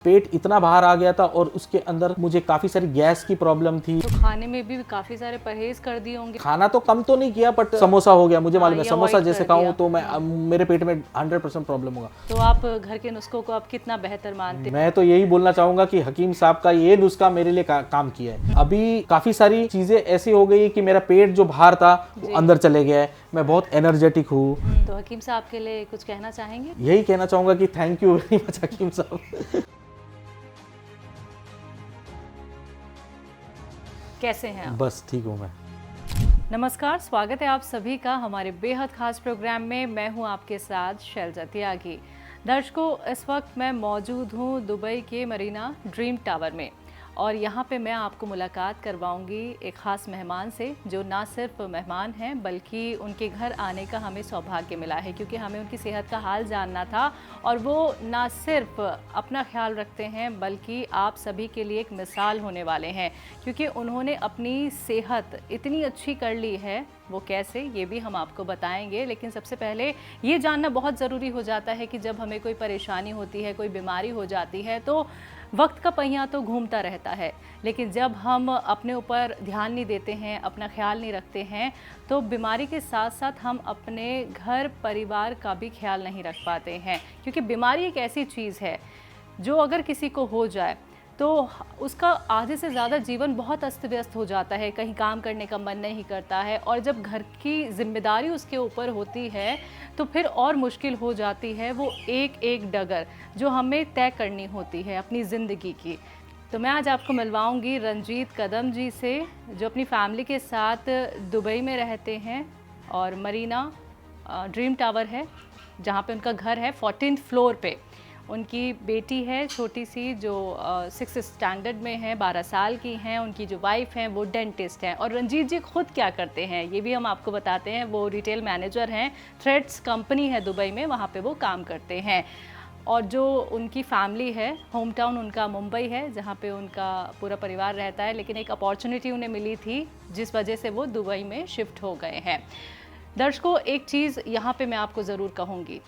पेट इतना बाहर आ गया था और उसके अंदर मुझे काफ़ी सारी गैस की प्रॉब्लम थी। तो खाने में भी काफी सारे परहेज कर दिए होंगे। खाना तो कम तो नहीं किया, बट समोसा हो गया, मुझे मालूम है ये समोसा avoid जैसे कर खाऊं दिया। तो मैं मेरे पेट में 100% प्रॉब्लम होगा। तो आप घर के नुस्खों को आप कितना बेहतर मानते हैं? मैं तो यही बोलना चाहूंगा कि हकीम साहब का ये नुस्खा मेरे लिए काम किया है। अभी काफ़ी सारी चीज़ें ऐसी हो गई कि मेरा पेट जो बाहर था वो अंदर चले गया है, मैं बहुत एनर्जेटिक हूँ। तो हकीम साहब के लिए कुछ कहना चाहेंगे? यही कहना चाहूंगा कि थैंक यू वेरी मच हकीम साहब। कैसे हैं आप? बस ठीक हूँ मैं। नमस्कार, स्वागत है आप सभी का हमारे बेहद खास प्रोग्राम में। मैं हूं आपके साथ शैलजा त्यागी। दर्शकों, इस वक्त मैं मौजूद हूं दुबई के मरीना ड्रीम टावर में और यहां पे मैं आपको मुलाकात करवाऊंगी एक ख़ास मेहमान से, जो ना सिर्फ मेहमान हैं बल्कि उनके घर आने का हमें सौभाग्य मिला है, क्योंकि हमें उनकी सेहत का हाल जानना था। और वो ना सिर्फ अपना ख्याल रखते हैं बल्कि आप सभी के लिए एक मिसाल होने वाले हैं, क्योंकि उन्होंने अपनी सेहत इतनी अच्छी कर ली है। वो कैसे, ये भी हम आपको बताएंगे। लेकिन सबसे पहले ये जानना बहुत ज़रूरी हो जाता है कि जब हमें कोई परेशानी होती है, कोई बीमारी हो जाती है, तो वक्त का पहिया तो घूमता रहता है, लेकिन जब हम अपने ऊपर ध्यान नहीं देते हैं, अपना ख्याल नहीं रखते हैं, तो बीमारी के साथ साथ हम अपने घर परिवार का भी ख्याल नहीं रख पाते हैं। क्योंकि बीमारी एक ऐसी चीज़ है जो अगर किसी को हो जाए तो उसका आधे से ज़्यादा जीवन बहुत अस्त व्यस्त हो जाता है, कहीं काम करने का मन नहीं करता है, और जब घर की जिम्मेदारी उसके ऊपर होती है तो फिर और मुश्किल हो जाती है वो एक एक डगर जो हमें तय करनी होती है अपनी ज़िंदगी की। तो मैं आज आपको मिलवाऊंगी रंजीत कदम जी से, जो अपनी फैमिली के साथ दुबई में रहते हैं और मरीना ड्रीम टावर है जहाँ पे उनका घर है 14th फ्लोर पे। उनकी बेटी है छोटी सी जो 6th स्टैंडर्ड में है, 12 साल की हैं। उनकी जो वाइफ हैं वो डेंटिस्ट हैं। और रंजीत जी खुद क्या करते हैं ये भी हम आपको बताते हैं। वो रिटेल मैनेजर हैं, थ्रेड्स कंपनी है दुबई में, वहाँ पे वो काम करते हैं। और जो उनकी फैमिली है, होम टाउन उनका मुंबई है जहाँ पे उनका पूरा परिवार रहता है, लेकिन एक अपॉर्चुनिटी उन्हें मिली थी जिस वजह से वो दुबई में शिफ्ट हो गए हैं। दर्शकों, एक चीज़ यहाँ पे मैं आपको ज़रूर कहूँगी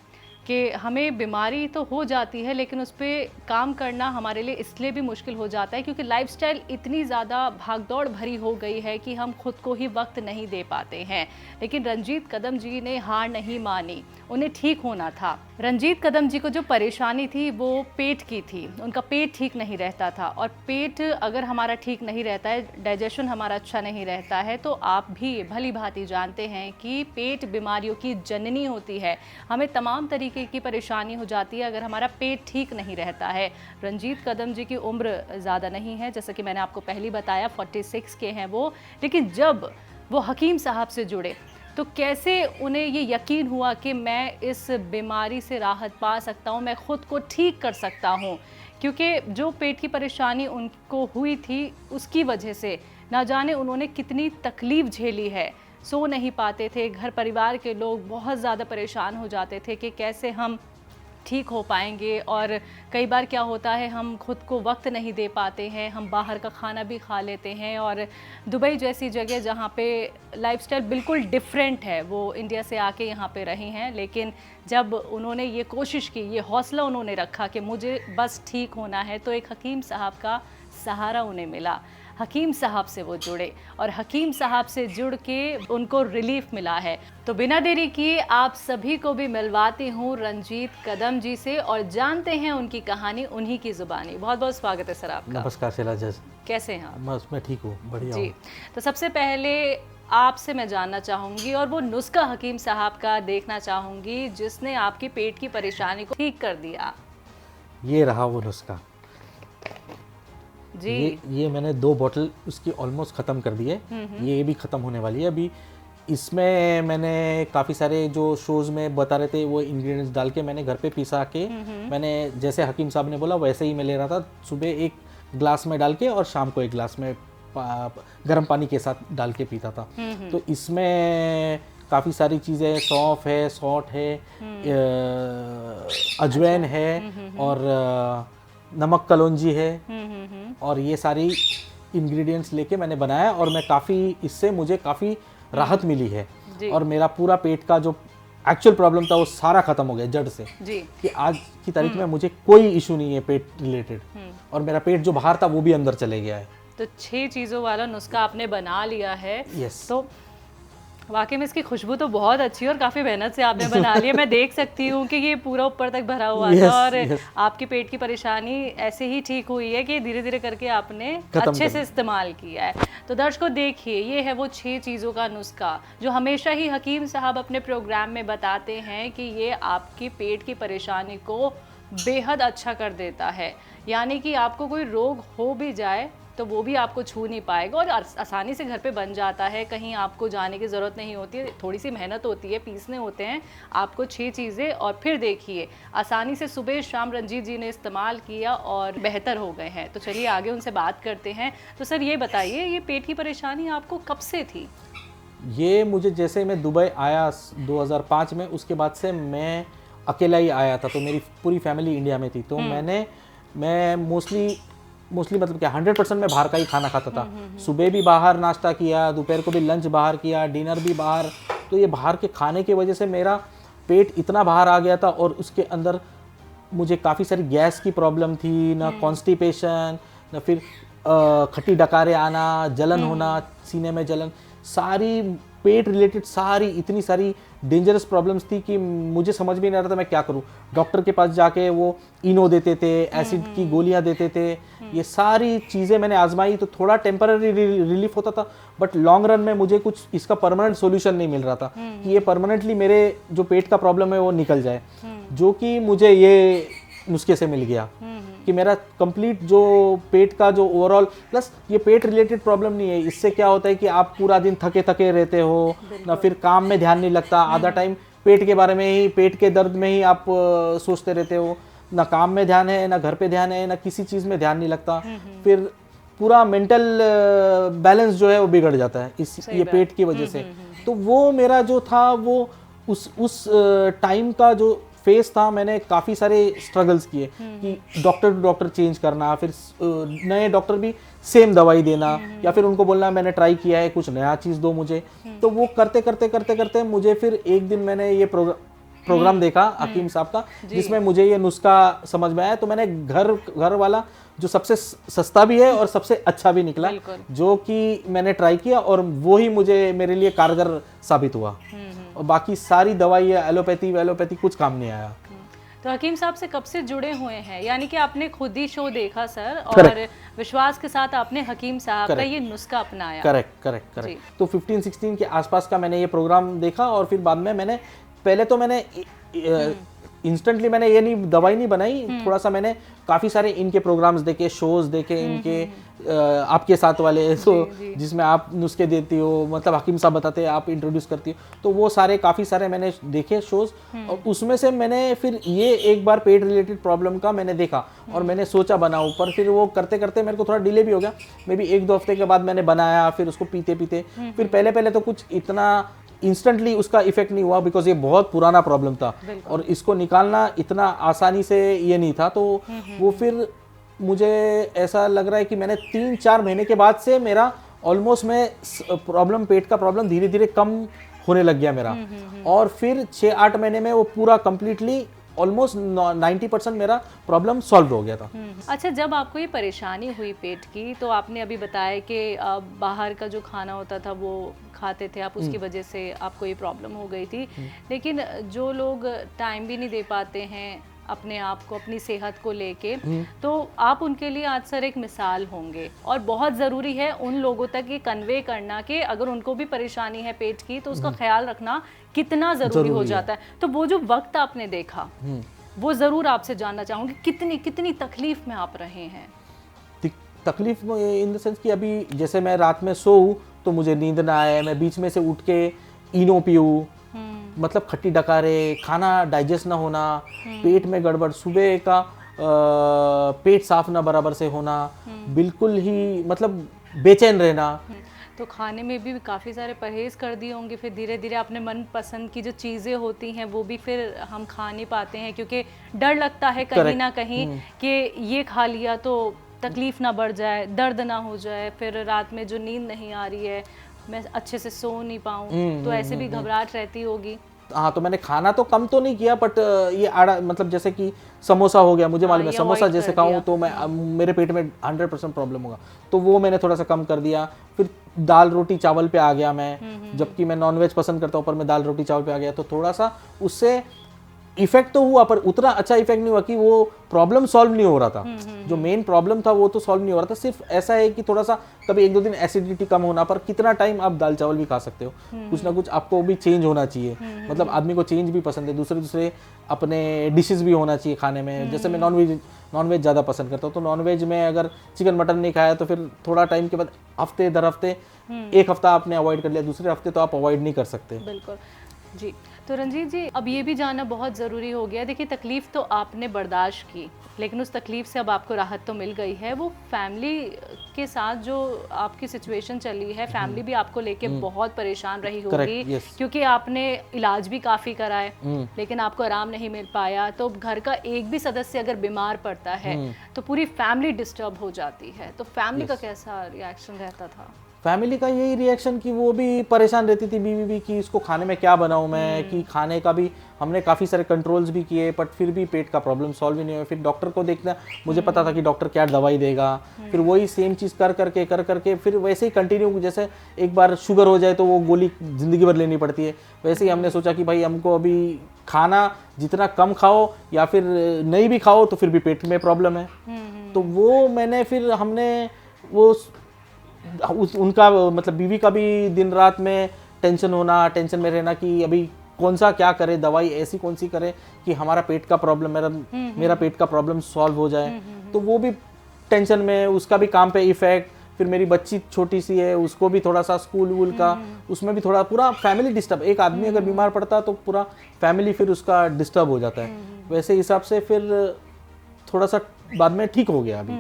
कि हमें बीमारी तो हो जाती है, लेकिन उस पर काम करना हमारे लिए इसलिए भी मुश्किल हो जाता है क्योंकि लाइफस्टाइल इतनी ज़्यादा भागदौड़ भरी हो गई है कि हम खुद को ही वक्त नहीं दे पाते हैं। लेकिन रंजीत कदम जी ने हार नहीं मानी, उन्हें ठीक होना था। रंजीत कदम जी को जो परेशानी थी वो पेट की थी। उनका पेट ठीक नहीं रहता था, और पेट अगर हमारा ठीक नहीं रहता है, डाइजेशन हमारा अच्छा नहीं रहता है, तो आप भी भली भांति जानते हैं कि पेट बीमारियों की जननी होती है। हमें तमाम तरीके की परेशानी हो जाती है अगर हमारा पेट ठीक नहीं रहता है। रंजीत कदम जी की उम्र ज़्यादा नहीं है, जैसा कि मैंने आपको पहले बताया 46 के हैं वो। लेकिन जब वो हकीम साहब से जुड़े तो कैसे उन्हें ये यकीन हुआ कि मैं इस बीमारी से राहत पा सकता हूँ, मैं ख़ुद को ठीक कर सकता हूँ। क्योंकि जो पेट की परेशानी उनको हुई थी उसकी वजह से ना जाने उन्होंने कितनी तकलीफ़ झेली है। सो नहीं पाते थे, घर परिवार के लोग बहुत ज़्यादा परेशान हो जाते थे कि कैसे हम ठीक हो पाएंगे। और कई बार क्या होता है, हम खुद को वक्त नहीं दे पाते हैं, हम बाहर का खाना भी खा लेते हैं। और दुबई जैसी जगह जहाँ पे लाइफस्टाइल बिल्कुल डिफरेंट है, वो इंडिया से आके यहाँ पे रही हैं, लेकिन जब उन्होंने ये कोशिश की, ये हौसला उन्होंने रखा कि मुझे बस ठीक होना है, तो एक हकीम साहब का सहारा उन्हें मिला। हकीम साहब से वो जुड़े और हकीम साहब से जुड़ के उनको रिलीफ मिला है। तो बिना देरी किए आप सभी को भी मिलवाती हूँ रंजीत कदम जी से और जानते हैं उनकी कहानी उन्हीं की ज़ुबानी। बहुत बहुत स्वागत है सर आपका। नमस्कार शैलजा, कैसे हैं आप? मैं ठीक हूँ, बढ़िया जी। हूँ। तो सबसे पहले आपसे मैं जानना चाहूँगी और वो नुस्खा हकीम साहब का देखना चाहूँगी जिसने आपकी पेट की परेशानी को ठीक कर दिया। ये रहा वो नुस्खा जी। ये मैंने 2 बॉटल उसकी ऑलमोस्ट ख़त्म कर दी है। ये भी ख़त्म होने वाली है अभी। इसमें मैंने काफ़ी सारे जो शोज़ में बता रहे थे वो इंग्रेडिएंट्स डाल के मैंने घर पे पिसा के, मैंने जैसे हकीम साहब ने बोला वैसे ही मैं ले रहा था। सुबह 1 ग्लास में डाल के और शाम को 1 ग्लास में गर्म पानी के साथ डाल के पीता था। तो इसमें काफ़ी सारी चीज़ें, सौंफ है, सौंठ है, अजवाइन है और नमक कलौंजी है, और ये सारी इंग्रेडिएंट्स लेके मैंने बनाया और मैं काफ़ी, इससे मुझे काफ़ी राहत मिली है। और मेरा पूरा पेट का जो एक्चुअल प्रॉब्लम था वो सारा खत्म हो गया जड़ से जी। कि आज की तारीख में मुझे कोई इशू नहीं है पेट रिलेटेड, और मेरा पेट जो बाहर था वो भी अंदर चले गया है। तो 6 चीज़ों वाला नुस्खा आपने बना लिया है। यस। तो वाकई में इसकी खुशबू तो बहुत अच्छी है और काफ़ी मेहनत से आपने बना लिया। मैं देख सकती हूँ कि ये पूरा ऊपर तक भरा हुआ था और आपकी पेट की परेशानी ऐसे ही ठीक हुई है कि धीरे धीरे करके आपने अच्छे से इस्तेमाल किया है। तो दर्शकों देखिए, ये है वो 6 चीज़ों का नुस्खा जो हमेशा ही हकीम साहब अपने प्रोग्राम में बताते हैं कि ये आपकी पेट की परेशानी को बेहद अच्छा कर देता है। यानी कि आपको कोई रोग हो भी जाए तो वो भी आपको छू नहीं पाएगा और आसानी से घर पे बन जाता है। कहीं आपको जाने की ज़रूरत नहीं होती है, थोड़ी सी मेहनत होती है, पीसने होते हैं आपको 6 चीज़ें, और फिर देखिए आसानी से सुबह शाम रंजीत जी ने इस्तेमाल किया और बेहतर हो गए हैं। तो चलिए आगे उनसे बात करते हैं। तो सर ये बताइए, ये पेट की परेशानी आपको कब से थी? ये मुझे जैसे मैं दुबई आया 2005 में, उसके बाद से मैं अकेला ही आया था, तो मेरी पूरी फैमिली इंडिया में थी। तो मैं मोस्टली मतलब क्या 100% मैं बाहर का ही खाना खाता था। सुबह भी बाहर नाश्ता किया, दोपहर को भी लंच बाहर किया, डिनर भी बाहर। तो ये बाहर के खाने की वजह से मेरा पेट इतना बाहर आ गया था, और उसके अंदर मुझे काफ़ी सारी गैस की प्रॉब्लम थी, ना कॉन्स्टिपेशन, ना फिर खट्टी डकारे आना, जलन होना, सीने में जलन, सारी पेट रिलेटेड सारी इतनी सारी डेंजरस प्रॉब्लम्स थी कि मुझे समझ भी नहीं आ रहा था मैं क्या करूं। डॉक्टर के पास जाके वो इनो देते थे, एसिड की गोलियां देते थे, ये सारी चीज़ें मैंने आजमाई। तो थोड़ा टेम्पररी रिलीफ होता था, बट लॉन्ग रन में मुझे कुछ इसका परमानेंट सॉल्यूशन नहीं मिल रहा था कि ये परमानेंटली मेरे जो पेट का प्रॉब्लम है वो निकल जाए, जो कि मुझे ये नुस्खे से मिल गया कि मेरा कंप्लीट जो पेट का जो ओवरऑल, प्लस ये पेट रिलेटेड प्रॉब्लम नहीं है। इससे क्या होता है कि आप पूरा दिन थके थके रहते हो, ना फिर काम में ध्यान नहीं लगता, आधा टाइम पेट के बारे में ही, पेट के दर्द में ही आप सोचते रहते हो, ना काम में ध्यान है, ना घर पे ध्यान है, ना किसी चीज़ में ध्यान नहीं लगता। फिर पूरा मेंटल बैलेंस जो है वो बिगड़ जाता है ये पेट की वजह से। तो वो मेरा जो था वो उस टाइम का जो फेस था, मैंने काफ़ी सारे स्ट्रगल्स किए कि डॉक्टर टू डॉक्टर चेंज करना, फिर नए डॉक्टर भी सेम दवाई देना, या फिर उनको बोलना मैंने ट्राई किया है, कुछ नया चीज़ दो मुझे। तो वो करते करते करते करते मुझे फिर एक दिन मैंने ये प्रोग्राम देखा हकीम साहब का, जिसमें मुझे ये नुस्खा समझ में आया। तो मैंने घर वाला जो सबसे सस्ता भी है और सबसे अच्छा भी निकला, जो कि मैंने ट्राई किया, और वो ही मुझे मेरे लिए कारगर साबित हुआ। और बाकी सारी दवाई एलोपैथी कुछ काम नहीं आया। तो हकीम साहब से कब से जुड़े हुए हैं? यानी कि आपने खुद ही शो देखा सर, और विश्वास के साथ आपने हकीम साहब का ये नुस्खा अपनाया। करेक्ट। तो 15-16 के आसपास का मैंने ये प्रोग्राम देखा, और फिर बाद में मैंने इंस्टेंटली मैंने ये दवाई नहीं बनाई, थोड़ा सा मैंने काफ़ी सारे इनके प्रोग्राम्स देखे, शोज देखे इनके, आपके साथ वाले, तो जिसमें आप नुस्खे देती हो, मतलब हकीम साहब बताते हैं, आप इंट्रोड्यूस करती हो, तो वो काफ़ी सारे मैंने देखे शोज। और उसमें से मैंने फिर ये एक बार पेट रिलेटेड प्रॉब्लम का मैंने देखा, और मैंने सोचा बनाऊं, पर फिर वो करते करते मेरे को थोड़ा डिले भी हो गया। मे बी 1-2 हफ्ते के बाद मैंने बनाया, फिर उसको पीते फिर पहले तो कुछ इतना इंस्टेंटली उसका इफेक्ट नहीं हुआ, बिकॉज ये बहुत पुराना प्रॉब्लम था और इसको निकालना इतना आसानी से ये नहीं था। तो वो फिर मुझे ऐसा लग रहा है कि मैंने 3-4 महीने के बाद से मेरा ऑलमोस्ट पेट का प्रॉब्लम धीरे धीरे कम होने लग गया मेरा, और फिर 6-8 महीने में वो पूरा कंप्लीटली ऑलमोस्ट 90% मेरा प्रॉब्लम सॉल्व हो गया था। अच्छा, जब आपको ये परेशानी हुई पेट की, तो आपने अभी बताया कि बाहर का जो खाना होता था वो खाते थे आप, उसकी वजह से आपको ये प्रॉब्लम हो गई थी। लेकिन जो लोग टाइम भी नहीं दे पाते हैं अपने आप को, अपनी सेहत को लेके, तो आप उनके लिए आज सर एक मिसाल होंगे, और बहुत ज़रूरी है उन लोगों तक ये कन्वे करना कि अगर उनको भी परेशानी है पेट की तो उसका ख्याल रखना कितना ज़रूरी हो जाता है। तो वो जो वक्त आपने देखा वो ज़रूर आपसे जानना चाहूँगी, कितनी तकलीफ में आप रहे हैं? तकलीफ इन द सेंस कि अभी जैसे मैं रात में सोऊं तो मुझे नींद ना आए, मैं बीच में से उठ के इनो पीऊँ, मतलब खट्टी डकारे, खाना डाइजेस्ट ना होना, पेट में गड़बड़, सुबह का पेट साफ ना बराबर से होना, बिल्कुल ही मतलब बेचैन रहना। तो खाने में भी काफ़ी सारे परहेज़ कर दिए होंगे, फिर धीरे धीरे अपने मन पसंद की जो चीज़ें होती हैं वो भी फिर हम खा नहीं पाते हैं, क्योंकि डर लगता है कहीं ना कहीं कि ये खा लिया तो तकलीफ़ ना बढ़ जाए, दर्द ना हो जाए, फिर रात में जो नींद नहीं आ रही है मैं अच्छे से सो नहीं पाऊँ, तो ऐसे भी घबराहट रहती होगी। हाँ, तो मैंने खाना तो कम तो नहीं किया, बट ये आड़ा मतलब जैसे कि समोसा हो गया, मुझे मालूम है समोसा जैसे खाऊं तो मैं मेरे पेट में 100% प्रॉब्लम होगा, तो वो मैंने थोड़ा सा कम कर दिया। फिर दाल रोटी चावल पे आ गया मैं, जबकि मैं नॉनवेज पसंद करता हूँ, पर मैं दाल रोटी चावल पे आ गया, तो थोड़ा सा उससे इफेक्ट तो हुआ, पर उतना अच्छा इफेक्ट नहीं हुआ कि वो प्रॉब्लम सॉल्व नहीं हो रहा था। जो मेन प्रॉब्लम था वो तो सॉल्व नहीं हो रहा था, सिर्फ ऐसा है कि थोड़ा सा कभी 1-2 दिन एसिडिटी कम होना, पर कितना टाइम आप दाल चावल भी खा सकते हो, कुछ ना कुछ आपको भी चेंज होना चाहिए। मतलब आदमी को चेंज भी पसंद है, दूसरे अपने डिशेस भी होना चाहिए खाने में। जैसे मैं नॉनवेज ज़्यादा पसंद करता हूँ, तो नॉनवेज में अगर चिकन मटन नहीं खाया तो फिर थोड़ा टाइम के बाद हफ्ते दर हफ्ते, एक हफ्ता आपने अवॉइड कर लिया, दूसरे हफ्ते तो आप अवॉइड नहीं कर सकते। बिल्कुल जी। तो रंजीत जी, अब ये भी जानना बहुत ज़रूरी हो गया, देखिए तकलीफ़ तो आपने बर्दाश्त की, लेकिन उस तकलीफ़ से अब आपको राहत तो मिल गई है। वो फैमिली के साथ जो आपकी सिचुएशन चली है, फैमिली भी आपको लेके बहुत परेशान रही होगी, क्योंकि आपने इलाज भी काफ़ी कराए लेकिन आपको आराम नहीं मिल पाया। तो घर का एक भी सदस्य अगर बीमार पड़ता है तो पूरी फैमिली डिस्टर्ब हो जाती है। तो फैमिली का कैसा रिएक्शन रहता था? फैमिली का यही रिएक्शन कि वो भी परेशान रहती थी, बीवी भी, कि इसको खाने में क्या बनाऊं मैं, कि खाने का भी हमने काफ़ी सारे कंट्रोल्स भी किए, बट फिर भी पेट का प्रॉब्लम सॉल्व ही नहीं हुआ। फिर डॉक्टर को देखना, मुझे पता था कि डॉक्टर क्या दवाई देगा, फिर वही सेम चीज़ कर करके फिर वैसे ही कंटिन्यू, जैसे एक बार शुगर हो जाए तो वो गोली ज़िंदगी भर लेनी पड़ती है, वैसे ही हमने सोचा कि भाई हमको अभी खाना जितना कम खाओ या फिर नहीं भी खाओ तो फिर भी पेट में प्रॉब्लम है। तो वो मैंने फिर हमने वो उनका मतलब बीवी का भी दिन रात में टेंशन में रहना कि अभी कौन सा क्या करे, दवाई ऐसी कौन सी करे कि हमारा पेट का प्रॉब्लम, मेरा पेट का प्रॉब्लम सॉल्व हो जाए। तो वो भी टेंशन में, उसका भी काम पे इफेक्ट, फिर मेरी बच्ची छोटी सी है, उसको भी थोड़ा सा स्कूल वूल का, उसमें भी थोड़ा पूरा फैमिली डिस्टर्ब। एक आदमी अगर बीमार पड़ता है तो पूरा फैमिली फिर उसका डिस्टर्ब हो जाता है। वैसे हिसाब से फिर थोड़ा सा बाद में ठीक हो गया। अभी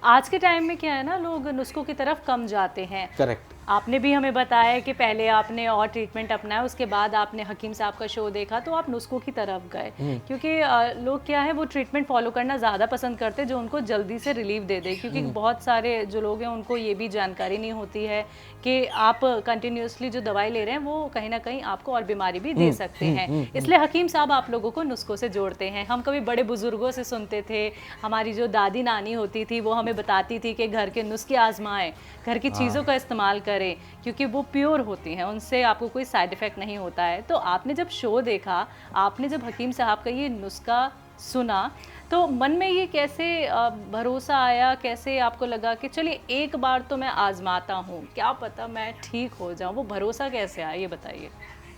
आज के टाइम में क्या है ना, लोग नुस्खों की तरफ कम जाते हैं। करेक्ट। आपने भी हमें बताया कि पहले आपने और ट्रीटमेंट अपनाया, उसके बाद आपने हकीम साहब का शो देखा तो आप नुस्खों की तरफ गए, क्योंकि लोग क्या है वो ट्रीटमेंट फॉलो करना ज़्यादा पसंद करते हैं जो उनको जल्दी से रिलीफ दे दे, क्योंकि बहुत सारे जो लोग हैं उनको ये भी जानकारी नहीं होती है कि आप कंटिन्यूसली जो दवाई ले रहे हैं वो कहीं ना कहीं आपको और बीमारी भी दे सकते हैं। इसलिए हकीम साहब आप लोगों को नुस्खों से जोड़ते हैं। हम कभी बड़े बुजुर्गों से सुनते थे, हमारी जो दादी नानी होती थी वो हमें बताती थी कि घर के नुस्खे आजमाएं, घर की चीज़ों का इस्तेमाल करें, क्योंकि वो प्योर होती हैं, उनसे आपको कोई साइड इफ़ेक्ट नहीं होता है। तो आपने जब शो देखा, आपने जब हकीम साहब का ये नुस्खा सुना, तो मन में ये कैसे भरोसा आया, कैसे आपको लगा कि चलिए एक बार तो मैं आजमाता हूँ, क्या पता मैं ठीक हो जाऊँ? वो भरोसा कैसे आया, ये बताइए।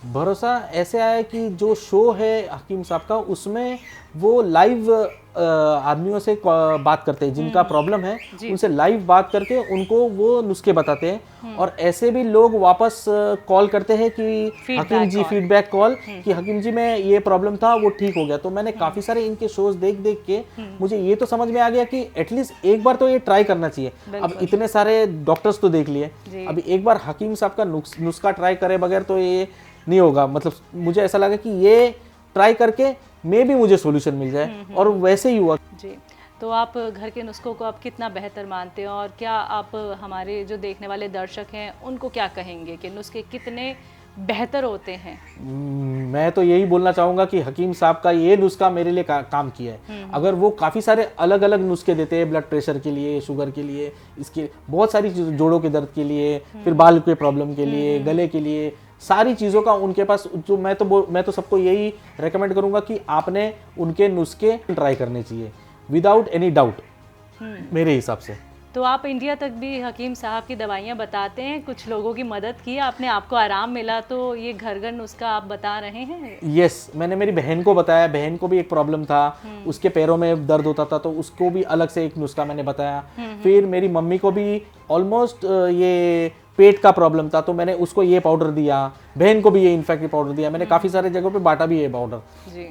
भरोसा ऐसे आया कि जो शो है हकीम साहब का, उसमें वो लाइव आदमियों से बात करते हैं जिनका प्रॉब्लम है, उनसे लाइव बात करके उनको वो नुस्खे बताते हैं। और ऐसे भी लोग वापस कॉल करते हैं कि हकीम जी, फीडबैक कॉल कि हकीम जी में ये प्रॉब्लम था, वो ठीक हो गया। तो मैंने काफ़ी सारे इनके शोज देख के मुझे ये तो समझ में आ गया कि एटलीस्ट एक बार तो ये ट्राई करना चाहिए। अब इतने सारे डॉक्टर्स तो देख लिए, अभी एक बार हकीम साहब का नुस्खा ट्राई करे बगैर तो ये नहीं होगा। मतलब मुझे ऐसा लगा कि ये ट्राई करके मे भी मुझे सॉल्यूशन मिल जाए, और वैसे ही हुआ जी। तो आप घर के नुस्खों को आप कितना बेहतर मानते हो, और क्या आप हमारे जो देखने वाले दर्शक हैं उनको क्या कहेंगे कि नुस्खे कितने बेहतर होते हैं? मैं तो यही बोलना चाहूँगा कि हकीम साहब का ये नुस्खा मेरे लिए काम किया है। अगर वो काफ़ी सारे अलग अलग नुस्खे देते हैं, ब्लड प्रेशर के लिए, शुगर के लिए, इसके बहुत सारी जोड़ों के दर्द के लिए, फिर बाल के प्रॉब्लम के लिए, गले के लिए, सारी चीज़ों का उनके पास जो मैं तो सबको यही रेकमेंड करूँगा कि आपने उनके नुस्खे ट्राई करने चाहिए विदाउट एनी डाउट, मेरे हिसाब से। तो आप इंडिया तक भी हकीम साहब की दवाइयाँ बताते हैं, कुछ लोगों की मदद की, आपने आपको आराम मिला, तो ये घर नुस्खा आप बता रहे हैं? यस, मैंने मेरी बहन को बताया, बहन को भी एक प्रॉब्लम था, उसके पैरों में दर्द होता था, तो उसको भी अलग से एक नुस्खा मैंने बताया। फिर मेरी मम्मी को भी ऑलमोस्ट ये पेट का प्रॉब्लम था, तो मैंने उसको ये पाउडर दिया, बहन को भी ये इन्फेक्टिव पाउडर दिया। मैंने काफ़ी सारे जगहों पे बांटा भी ये पाउडर,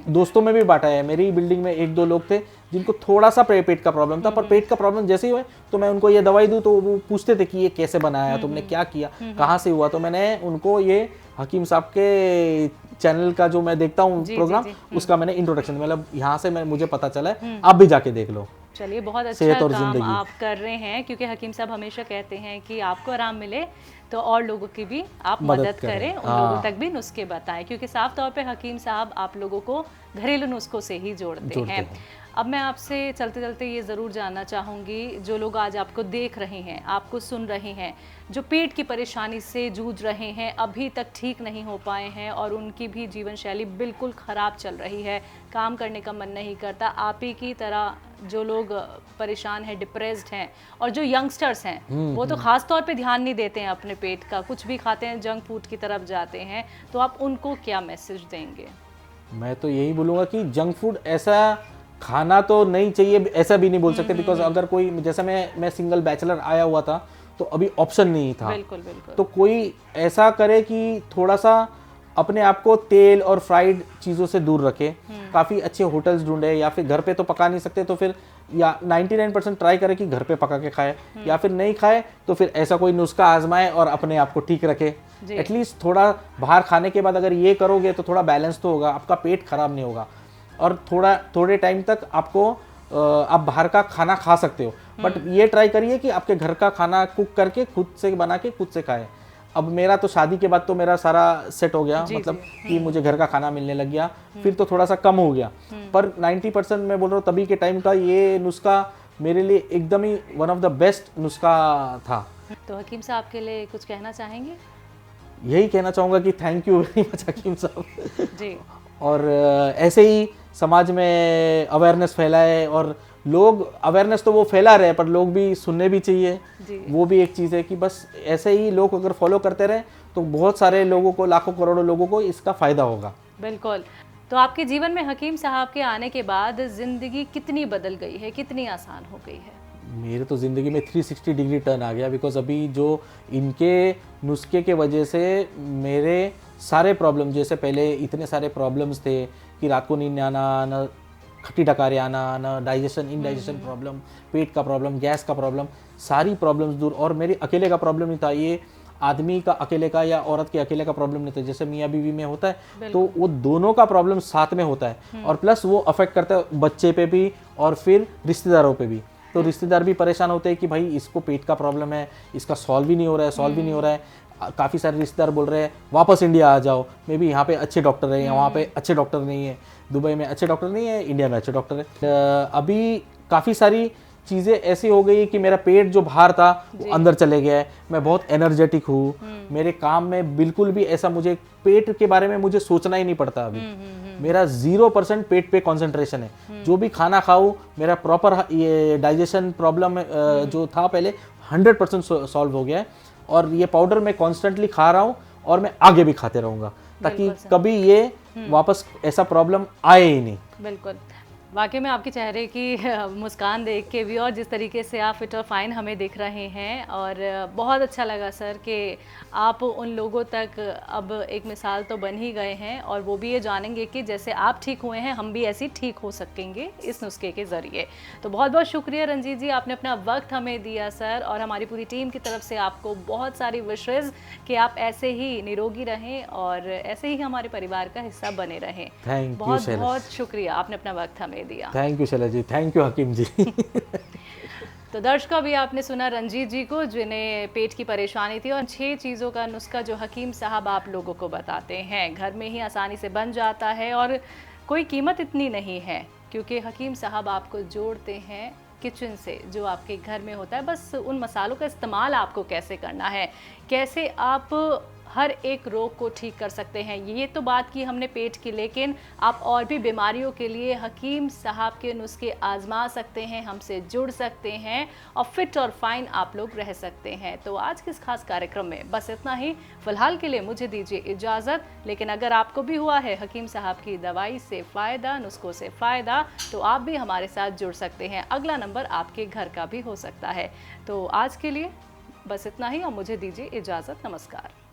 दोस्तों में भी बांटा है। मेरी बिल्डिंग में 1-2 लोग थे जिनको थोड़ा सा पेट का प्रॉब्लम था, पर पेट का प्रॉब्लम जैसे ही हुआ तो मैं उनको ये दवाई दूं तो वो पूछते थे कि ये कैसे बनाया, तुमने क्या किया, कहाँ से हुआ। तो मैंने उनको ये हकीम साहब के चैनल का जो मैं देखता हूँ प्रोग्राम, उसका मैंने इंट्रोडक्शन, मतलब यहाँ से मुझे पता चला है, आप भी जाके देख लो। चलिए, बहुत अच्छा सेहत और काम जिंदगी। आप कर रहे हैं, क्योंकि हकीम साहब हमेशा कहते हैं कि आपको आराम मिले तो और लोगों की भी आप मदद करें, उन लोगों तक भी नुस्खे बताएं, क्योंकि साफ तौर पे हकीम साहब आप लोगों को घरेलू नुस्खों से ही जोड़ते हैं। अब मैं आपसे चलते चलते ये ज़रूर जानना चाहूँगी, जो लोग आज आपको देख रहे हैं, आपको सुन रहे हैं, जो पेट की परेशानी से जूझ रहे हैं, अभी तक ठीक नहीं हो पाए हैं और उनकी भी जीवन शैली बिल्कुल ख़राब चल रही है, काम करने का मन नहीं करता, आप ही की तरह जो लोग परेशान हैं, डिप्रेस्ड हैं, और जो यंगस्टर्स हैं वो तो ख़ास तौर पे ध्यान नहीं देते हैं अपने पेट का, कुछ भी खाते हैं, जंक फूड की तरफ जाते हैं, तो आप उनको क्या मैसेज देंगे? मैं तो यही बोलूँगा कि जंक फूड ऐसा खाना तो नहीं चाहिए, ऐसा भी नहीं बोल सकते, बिकॉज अगर कोई, जैसा मैं सिंगल बैचलर आया हुआ था तो अभी ऑप्शन नहीं था। बिल्कुल बिल्कुल। तो कोई ऐसा करे कि थोड़ा सा अपने आप को तेल और फ्राइड चीज़ों से दूर रखे, काफ़ी अच्छे होटल्स ढूंढे, या फिर घर पे तो पका नहीं सकते तो फिर या 99% ट्राई करे कि घर पे पका के खाए, या फिर नहीं खाए तो फिर ऐसा कोई नुस्खा आजमाए और अपने आप को ठीक रखे। एटलीस्ट थोड़ा बाहर खाने के बाद अगर ये करोगे तो थोड़ा बैलेंस तो होगा, आपका पेट खराब नहीं होगा, और थोड़े टाइम तक आपको आप बाहर का खाना खा सकते हो, बट ये ट्राई करिए कि आपके घर का खाना कुक करके खुद से बना के खुद से खाए। अब मेरा तो शादी के बाद तो मेरा सारा सेट हो गया, मतलब कि मुझे घर का खाना मिलने लग गया, फिर तो थोड़ा सा कम हो गया, पर 90% मैं बोल रहा हूँ तभी के टाइम का ये नुस्खा मेरे लिए एकदम ही वन ऑफ द बेस्ट नुस्खा था। तो हकीम साहब के लिए कुछ कहना चाहेंगे? यही कहना चाहूँगा कि थैंक यू वेरी मच हकीम साहब जी। और ऐसे ही समाज में अवेयरनेस फैलाए, और लोग अवेयरनेस तो वो फैला रहे पर लोग भी सुनने भी चाहिए, वो भी एक चीज़ है कि बस ऐसे ही लोग अगर फॉलो करते रहे तो बहुत सारे लोगों को, लाखों करोड़ों लोगों को इसका फ़ायदा होगा। बिल्कुल। तो आपके जीवन में हकीम साहब के आने के बाद ज़िंदगी कितनी बदल गई है, कितनी आसान हो गई है? मेरे तो ज़िंदगी में 360 डिग्री टर्न आ गया, बिकॉज अभी जो इनके नुस्खे के वजह से मेरे सारे प्रॉब्लम, जैसे पहले इतने सारे प्रॉब्लम्स थे कि रात को नींद नहीं आना, न खट्टी डकारें आना, न डाइजेशन इनडाइजेशन प्रॉब्लम, पेट का प्रॉब्लम, गैस का प्रॉब्लम, सारी प्रॉब्लम्स दूर। और मेरे अकेले का प्रॉब्लम नहीं था, ये आदमी का अकेले का या औरत के अकेले का प्रॉब्लम नहीं था, जैसे मियाँ बीवी में होता है तो वो दोनों का प्रॉब्लम साथ में होता है, और प्लस वो अफेक्ट करता है बच्चे पे भी और फिर रिश्तेदारों पे भी। तो रिश्तेदार भी परेशान होते हैं कि भाई इसको पेट का प्रॉब्लम है, इसका सॉल्व ही नहीं हो रहा है, काफ़ी सारे रिश्तेदार बोल रहे हैं वापस इंडिया आ जाओ, मे बी यहाँ पे अच्छे डॉक्टर हैं, वहाँ पे अच्छे डॉक्टर नहीं है, दुबई में अच्छे डॉक्टर नहीं है, इंडिया में अच्छे डॉक्टर है। अभी काफ़ी सारी चीज़ें ऐसी हो गई कि मेरा पेट जो बाहर था वो अंदर चले गया है, मैं बहुत एनर्जेटिक हूँ, मेरे काम में बिल्कुल भी ऐसा मुझे पेट के बारे में मुझे सोचना ही नहीं पड़ता अभी। मेरा 0% पेट पे कंसंट्रेशन है, जो भी खाना खाऊं मेरा प्रॉपर ये डाइजेशन प्रॉब्लम जो था पहले 100% सॉल्व हो गया है, और ये पाउडर मैं कॉन्स्टेंटली खा रहा हूँ और मैं आगे भी खाते रहूँगा ताकि कभी ये वापस ऐसा प्रॉब्लम आए ही नहीं। बिल्कुल, वाकई में आपके चेहरे की मुस्कान देख के भी और जिस तरीके से आप फिट और फाइन हमें दिख रहे हैं, और बहुत अच्छा लगा सर कि आप उन लोगों तक अब एक मिसाल तो बन ही गए हैं, और वो भी ये जानेंगे कि जैसे आप ठीक हुए हैं हम भी ऐसे ठीक हो सकेंगे इस नुस्खे के ज़रिए। तो बहुत बहुत शुक्रिया रंजीत जी, आपने अपना वक्त हमें दिया सर, और हमारी पूरी टीम की तरफ से आपको बहुत सारी विशेज़ कि आप ऐसे ही निरोगी रहें और ऐसे ही हमारे परिवार का हिस्सा बने रहें। बहुत बहुत शुक्रिया, आपने अपना वक्त हमें दिया। Thank you Shaila ji, thank you Hakeem ji. तो दर्शकों, अभी आपने सुना रंजीत जी को जिन्हें पेट की परेशानी थी, और 6 चीज़ों का नुस्खा जो हकीम साहब आप लोगों को बताते हैं घर में ही आसानी से बन जाता है, और कोई कीमत इतनी नहीं है क्योंकि हकीम साहब आपको जोड़ते हैं किचन से जो आपके घर में होता है। बस उन मसालों का इस्तेमाल आपको कैसे करना है, कैसे आप हर एक रोग को ठीक कर सकते हैं। ये तो बात की हमने पेट की, लेकिन आप और भी बीमारियों के लिए हकीम साहब के नुस्खे आजमा सकते हैं, हमसे जुड़ सकते हैं और फिट और फाइन आप लोग रह सकते हैं। तो आज के इस खास कार्यक्रम में बस इतना ही। फिलहाल के लिए मुझे दीजिए इजाज़त, लेकिन अगर आपको भी हुआ है हकीम साहब की दवाई से फ़ायदा, नुस्खों से फ़ायदा, तो आप भी हमारे साथ जुड़ सकते हैं। अगला नंबर आपके घर का भी हो सकता है। तो आज के लिए बस इतना ही और मुझे दीजिए इजाज़त। नमस्कार।